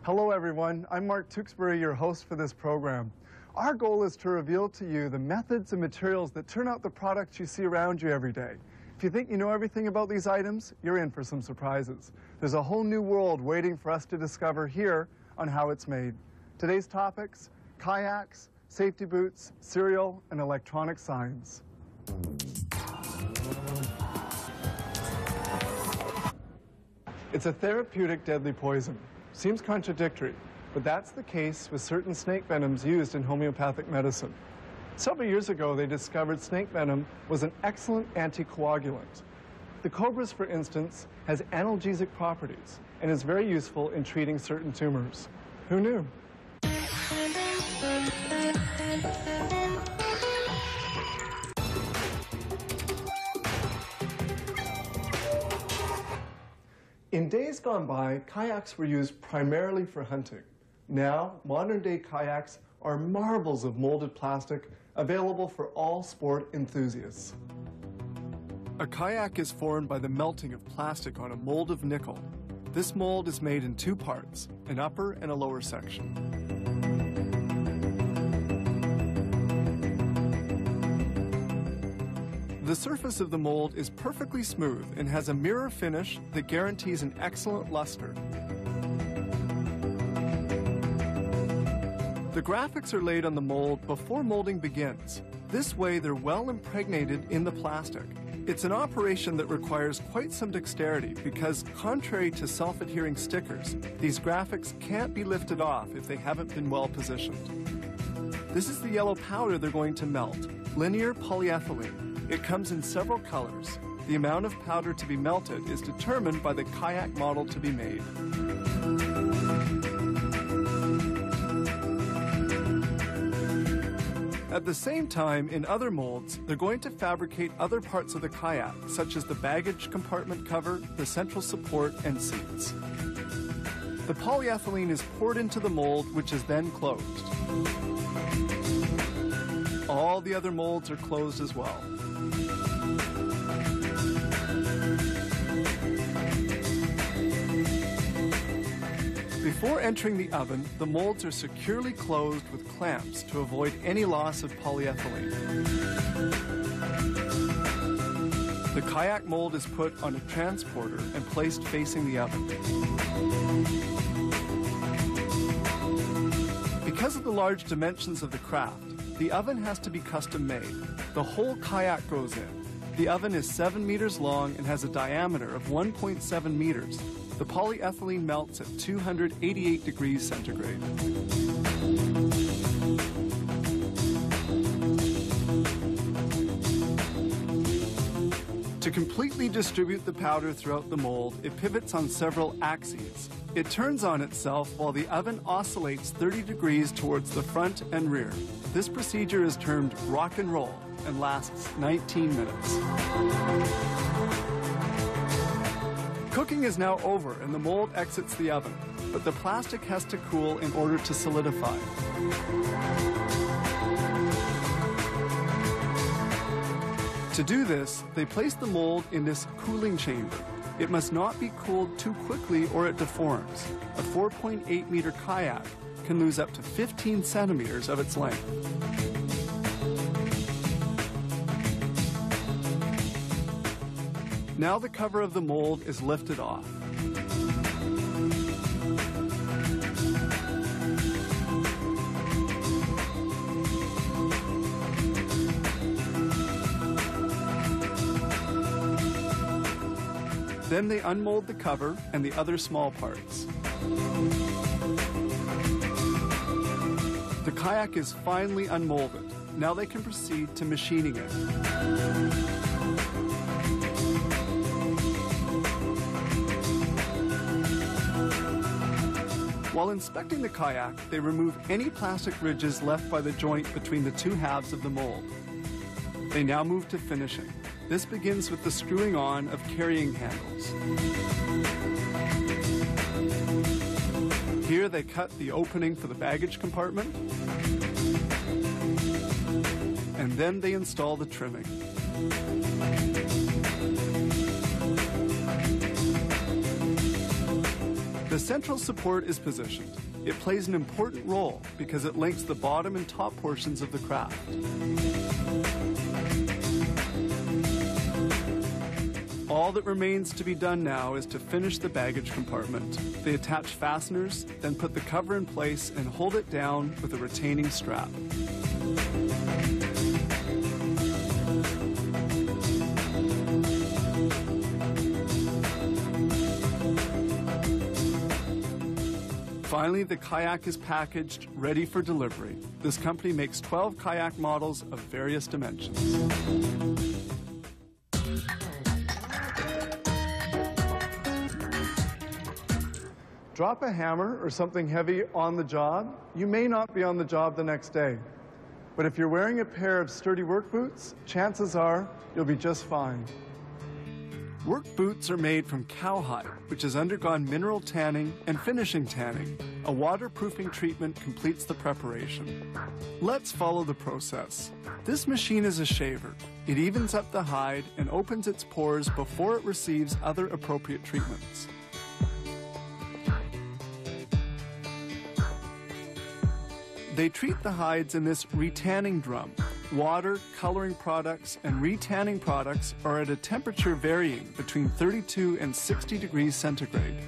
Hello everyone, I'm Mark Tewksbury, your host for this program. Our goal is to reveal to you the methods and materials that turn out the products you see around you every day. If you think you know everything about these items, you're in for some surprises. There's a whole new world waiting for us to discover here on how it's made. Today's topics: kayaks, safety boots, cereal, and electronic signs. It's a therapeutic deadly poison. Seems contradictory, but that's the case with certain snake venoms used in homeopathic medicine. Several years ago, they discovered snake venom was an excellent anticoagulant. The cobra's, for instance, has analgesic properties and is very useful in treating certain tumors. Who knew? In days gone by, kayaks were used primarily for hunting. Now, modern-day kayaks are marvels of molded plastic available for all sport enthusiasts. A kayak is formed by the melting of plastic on a mold of nickel. This mold is made in two parts, an upper and a lower section. The surface of the mold is perfectly smooth and has a mirror finish that guarantees an excellent luster. The graphics are laid on the mold before molding begins. This way they're well impregnated in the plastic. It's an operation that requires quite some dexterity because, contrary to self-adhering stickers, these graphics can't be lifted off if they haven't been well positioned. This is the yellow powder they're going to melt, linear polyethylene. It comes in several colors. The amount of powder to be melted is determined by the kayak model to be made. At the same time, in other molds, they're going to fabricate other parts of the kayak, such as the baggage compartment cover, the central support, and seats. The polyethylene is poured into the mold, which is then closed. All the other molds are closed as well. Before entering the oven, the molds are securely closed with clamps to avoid any loss of polyethylene. The kayak mold is put on a transporter and placed facing the oven. Because of the large dimensions of the craft, the oven has to be custom made. The whole kayak goes in. The oven is 7 meters long and has a diameter of 1.7 meters. The polyethylene melts at 288 degrees centigrade. To completely distribute the powder throughout the mold, it pivots on several axes. It turns on itself while the oven oscillates 30 degrees towards the front and rear. This procedure is termed rock and roll and lasts 19 minutes. Cooking is now over and the mold exits the oven, but the plastic has to cool in order to solidify. To do this, they place the mold in this cooling chamber. It must not be cooled too quickly or it deforms. A 4.8 meter kayak can lose up to 15 centimeters of its length. Now the cover of the mold is lifted off. Then they unmold the cover and the other small parts. The kayak is finally unmolded. Now they can proceed to machining it. While inspecting the kayak, they remove any plastic ridges left by the joint between the two halves of the mold. They now move to finishing. This begins with the screwing on of carrying handles. Here they cut the opening for the baggage compartment, and then they install the trimming. The central support is positioned. It plays an important role because it links the bottom and top portions of the craft. All that remains to be done now is to finish the baggage compartment. They attach fasteners, then put the cover in place and hold it down with a retaining strap. Finally, the kayak is packaged, ready for delivery. This company makes 12 kayak models of various dimensions. Drop a hammer or something heavy on the job, you may not be on the job the next day. But if you're wearing a pair of sturdy work boots, chances are you'll be just fine. Work boots are made from cowhide, which has undergone mineral tanning and finishing tanning. A waterproofing treatment completes the preparation. Let's follow the process. This machine is a shaver. It evens up the hide and opens its pores before it receives other appropriate treatments. They treat the hides in this retanning drum. Water, coloring products, and retanning products are at a temperature varying between 32 and 60 degrees centigrade.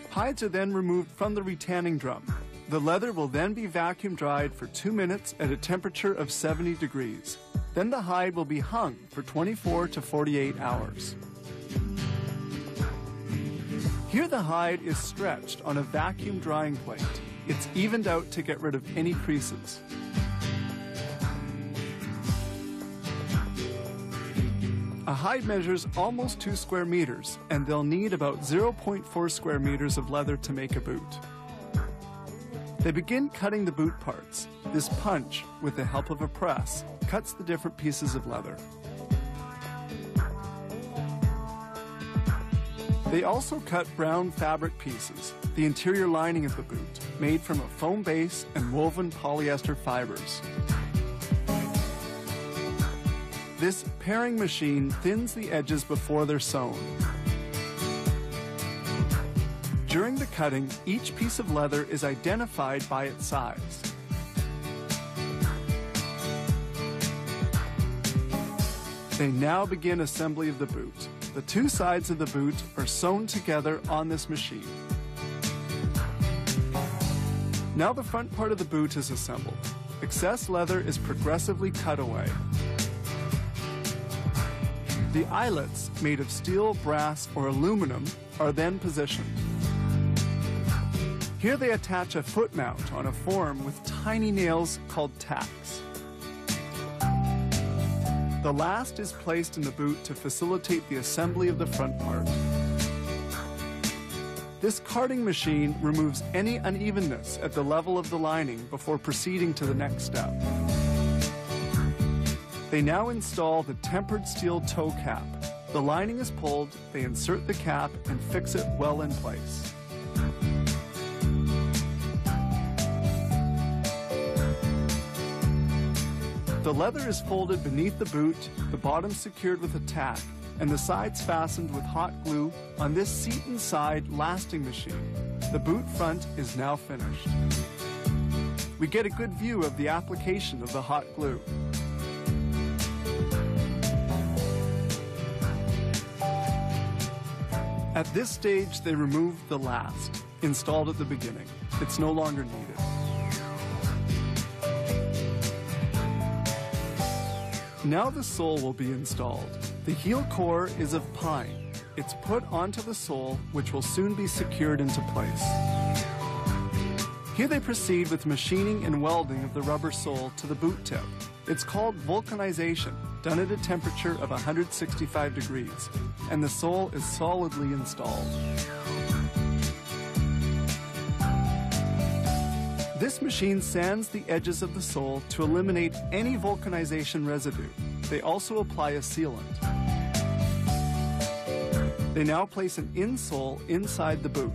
Hides are then removed from the retanning drum. The leather will then be vacuum dried for 2 minutes at a temperature of 70 degrees. Then the hide will be hung for 24 to 48 hours. Here the hide is stretched on a vacuum drying plate. It's evened out to get rid of any creases. A hide measures almost 2 square meters, and they'll need about 0.4 square meters of leather to make a boot. They begin cutting the boot parts. This punch, with the help of a press, cuts the different pieces of leather. They also cut brown fabric pieces, the interior lining of the boot, made from a foam base and woven polyester fibers. This paring machine thins the edges before they're sewn. During the cutting, each piece of leather is identified by its size. They now begin assembly of the boot. The 2 sides of the boot are sewn together on this machine. Now the front part of the boot is assembled. Excess leather is progressively cut away. The eyelets, made of steel, brass, or aluminum, are then positioned. Here they attach a foot mount on a form with tiny nails called tacks. The last is placed in the boot to facilitate the assembly of the front part. This carding machine removes any unevenness at the level of the lining before proceeding to the next step. They now install the tempered steel toe cap. The lining is pulled, they insert the cap and fix it well in place. The leather is folded beneath the boot, the bottom secured with a tack, and the sides fastened with hot glue on this seat inside lasting machine. The boot front is now finished. We get a good view of the application of the hot glue. At this stage, they remove the last, installed at the beginning. It's no longer needed. Now the sole will be installed. The heel core is of pine. It's put onto the sole, which will soon be secured into place. Here they proceed with machining and welding of the rubber sole to the boot tip. It's called vulcanization, done at a temperature of 165 degrees, and the sole is solidly installed. This machine sands the edges of the sole to eliminate any vulcanization residue. They also apply a sealant. They now place an insole inside the boot.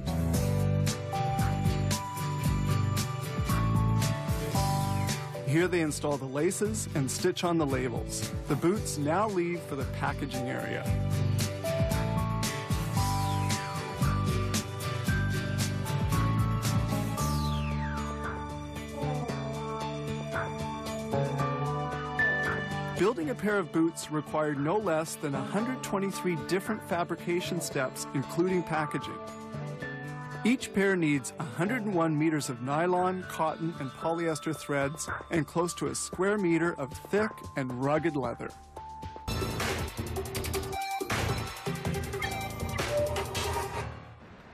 Here they install the laces and stitch on the labels. The boots now leave for the packaging area. Building a pair of boots required no less than 123 different fabrication steps, including packaging. Each pair needs 101 meters of nylon, cotton, and polyester threads, and close to a square meter of thick and rugged leather.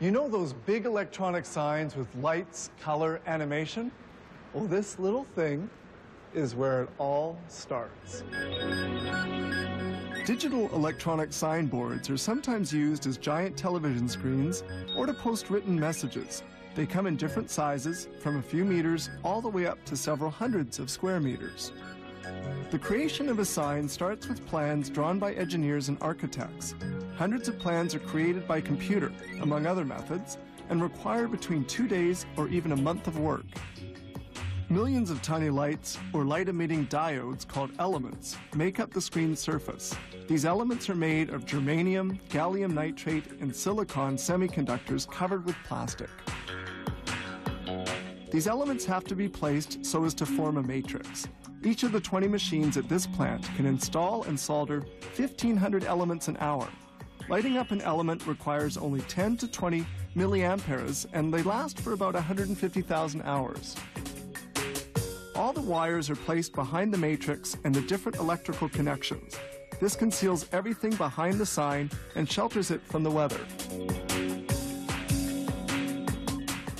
You know those big electronic signs with lights, color, animation? Well, this little thing is where it all starts. Digital electronic signboards are sometimes used as giant television screens or to post written messages. They come in different sizes, from a few meters all the way up to several hundreds of square meters. The creation of a sign starts with plans drawn by engineers and architects. Hundreds of plans are created by computer, among other methods, and require between 2 days or even a month of work. Millions of tiny lights, or light-emitting diodes called elements, make up the screen's surface. These elements are made of germanium, gallium nitrate, and silicon semiconductors covered with plastic. These elements have to be placed so as to form a matrix. Each of the 20 machines at this plant can install and solder 1,500 elements an hour. Lighting up an element requires only 10 to 20 milliamperes, and they last for about 150,000 hours. All the wires are placed behind the matrix and the different electrical connections. This conceals everything behind the sign and shelters it from the weather.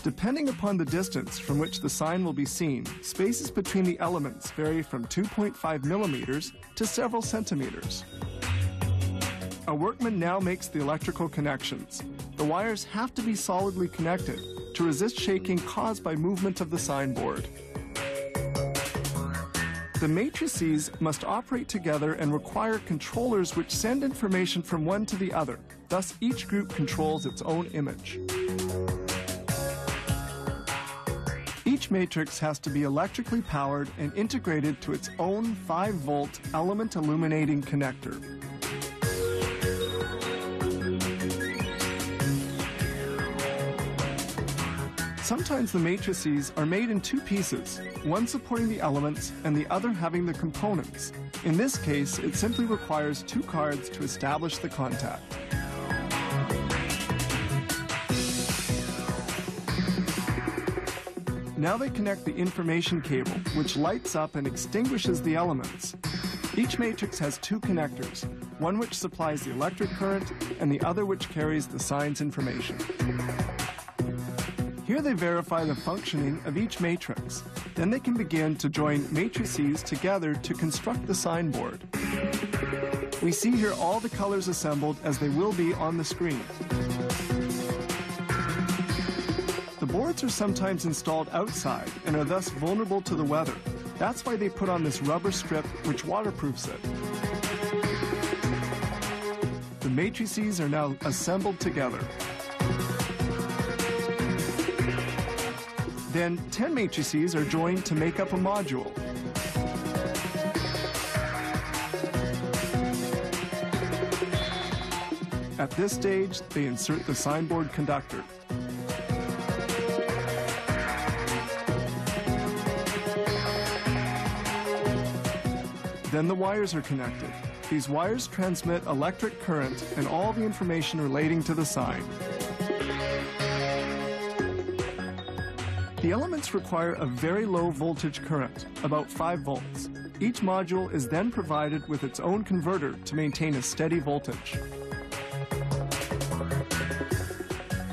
Depending upon the distance from which the sign will be seen, spaces between the elements vary from 2.5 millimeters to several centimeters. A workman now makes the electrical connections. The wires have to be solidly connected to resist shaking caused by movement of the signboard. The matrices must operate together and require controllers which send information from one to the other. Thus, each group controls its own image. Each matrix has to be electrically powered and integrated to its own 5-volt element illuminating connector. Sometimes the matrices are made in 2 pieces, one supporting the elements and the other having the components. In this case, it simply requires 2 cards to establish the contact. Now they connect the information cable, which lights up and extinguishes the elements. Each matrix has 2 connectors, one which supplies the electric current and the other which carries the sign's information. Here they verify the functioning of each matrix. Then they can begin to join matrices together to construct the signboard. We see here all the colors assembled as they will be on the screen. The boards are sometimes installed outside and are thus vulnerable to the weather. That's why they put on this rubber strip which waterproofs it. The matrices are now assembled together. Then 10 matrices are joined to make up a module. At this stage, they insert the signboard conductor. Then the wires are connected. These wires transmit electric current and all the information relating to the sign. The elements require a very low voltage current, about 5 volts. Each module is then provided with its own converter to maintain a steady voltage.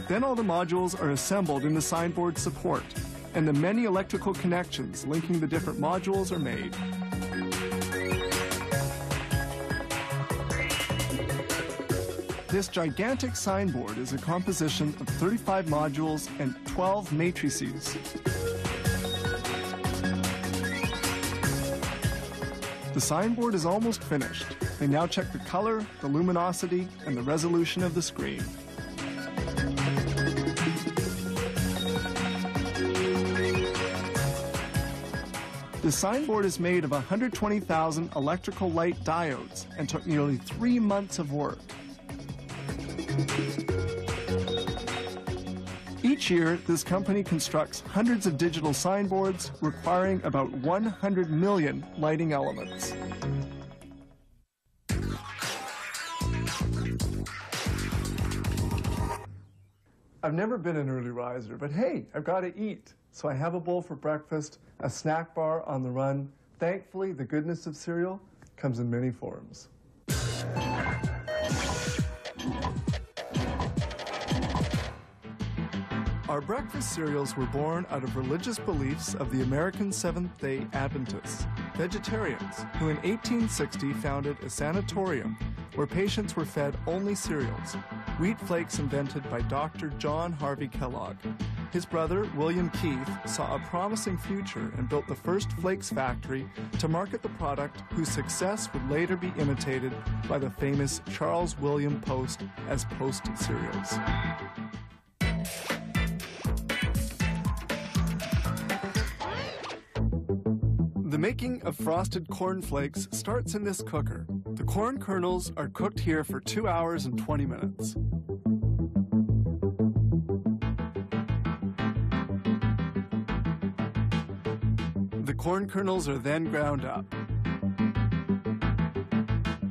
Then all the modules are assembled in the signboard support, and the many electrical connections linking the different modules are made. This gigantic signboard is a composition of 35 modules and 12 matrices. The signboard is almost finished. They now check the color, the luminosity, and the resolution of the screen. The signboard is made of 120,000 electrical light diodes and took nearly 3 months of work. Each year, this company constructs hundreds of digital signboards requiring about 100 million lighting elements. I've never been an early riser, but hey, I've got to eat. So I have a bowl for breakfast, a snack bar on the run. Thankfully, the goodness of cereal comes in many forms. Our breakfast cereals were born out of religious beliefs of the American Seventh-day Adventists, vegetarians, who in 1860 founded a sanatorium where patients were fed only cereals, wheat flakes invented by Dr. John Harvey Kellogg. His brother, William Keith, saw a promising future and built the first flakes factory to market the product, whose success would later be imitated by the famous Charles William Post as Post cereals. The making of frosted corn flakes starts in this cooker. The corn kernels are cooked here for 2 hours and 20 minutes. The corn kernels are then ground up.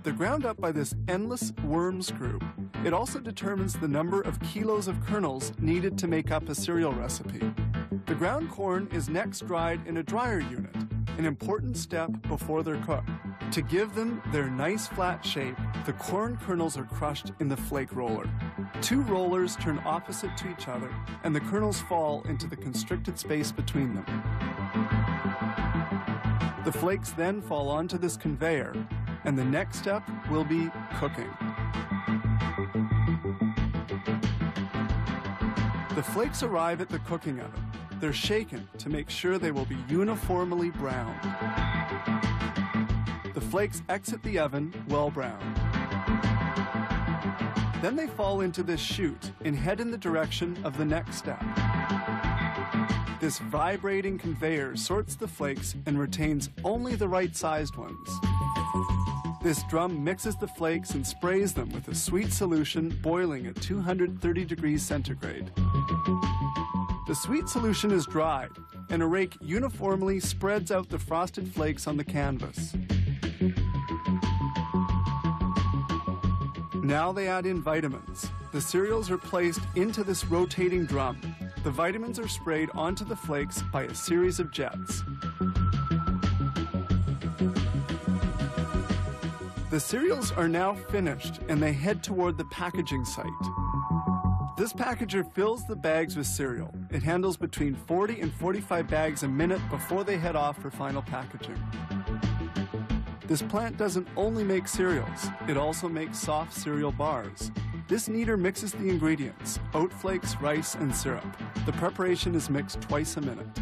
They're ground up by this endless worm screw. It also determines the number of kilos of kernels needed to make up a cereal recipe. The ground corn is next dried in a dryer unit, an important step before they're cooked. To give them their nice flat shape, the corn kernels are crushed in the flake roller. 2 rollers turn opposite to each other, and the kernels fall into the constricted space between them. The flakes then fall onto this conveyor, and the next step will be cooking. The flakes arrive at the cooking oven. They're shaken to make sure they will be uniformly browned. The flakes exit the oven well browned. Then they fall into this chute and head in the direction of the next step. This vibrating conveyor sorts the flakes and retains only the right-sized ones. This drum mixes the flakes and sprays them with a sweet solution boiling at 230 degrees centigrade. The sweet solution is dried, and a rake uniformly spreads out the frosted flakes on the canvas. Now they add in vitamins. The cereals are placed into this rotating drum. The vitamins are sprayed onto the flakes by a series of jets. The cereals are now finished, and they head toward the packaging site. This packager fills the bags with cereal. It handles between 40 and 45 bags a minute before they head off for final packaging. This plant doesn't only make cereals, it also makes soft cereal bars. This kneader mixes the ingredients, oat flakes, rice, and syrup. The preparation is mixed twice a minute.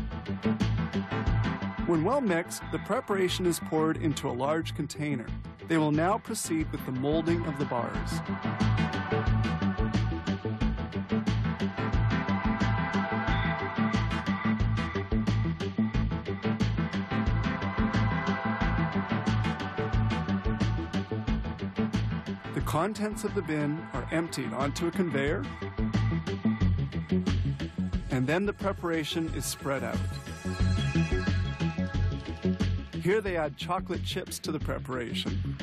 When well mixed, the preparation is poured into a large container. They will now proceed with the molding of the bars. The contents of the bin are emptied onto a conveyor, and then the preparation is spread out. Here they add chocolate chips to the preparation.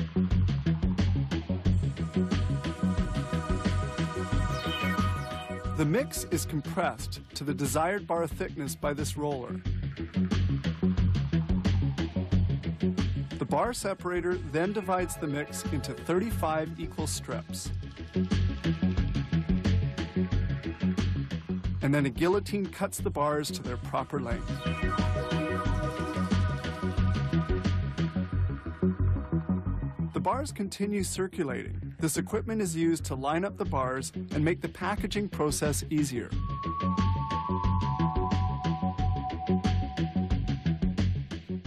The mix is compressed to the desired bar thickness by this roller. The bar separator then divides the mix into 35 equal strips. And then a guillotine cuts the bars to their proper length. The bars continue circulating. This equipment is used to line up the bars and make the packaging process easier.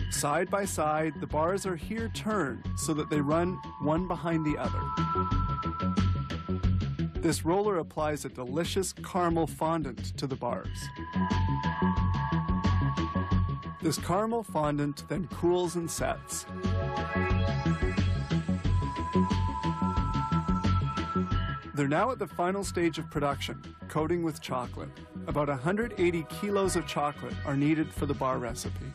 Side by side, the bars are here turned so that they run one behind the other. This roller applies a delicious caramel fondant to the bars. This caramel fondant then cools and sets. They're now at the final stage of production, coating with chocolate. About 180 kilos of chocolate are needed for the bar recipe.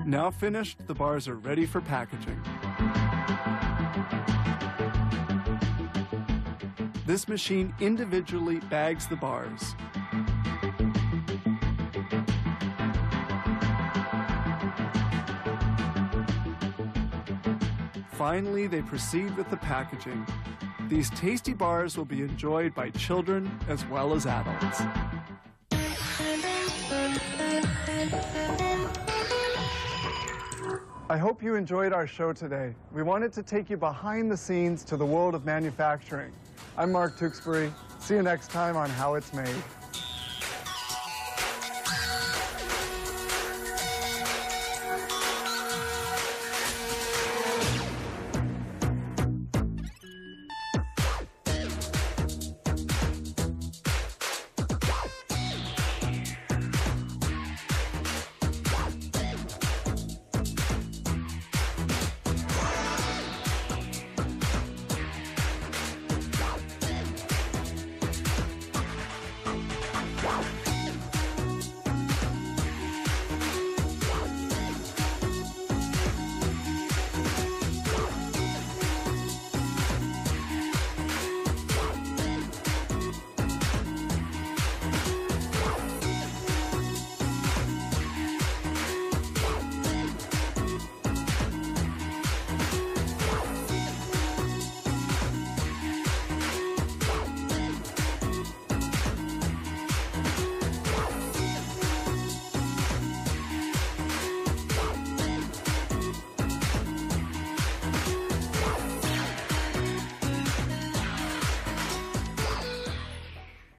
Now finished, the bars are ready for packaging. This machine individually bags the bars. Finally, they proceed with the packaging. These tasty bars will be enjoyed by children as well as adults. I hope you enjoyed our show today. We wanted to take you behind the scenes to the world of manufacturing. I'm Mark Tewksbury. See you next time on How It's Made. Wow.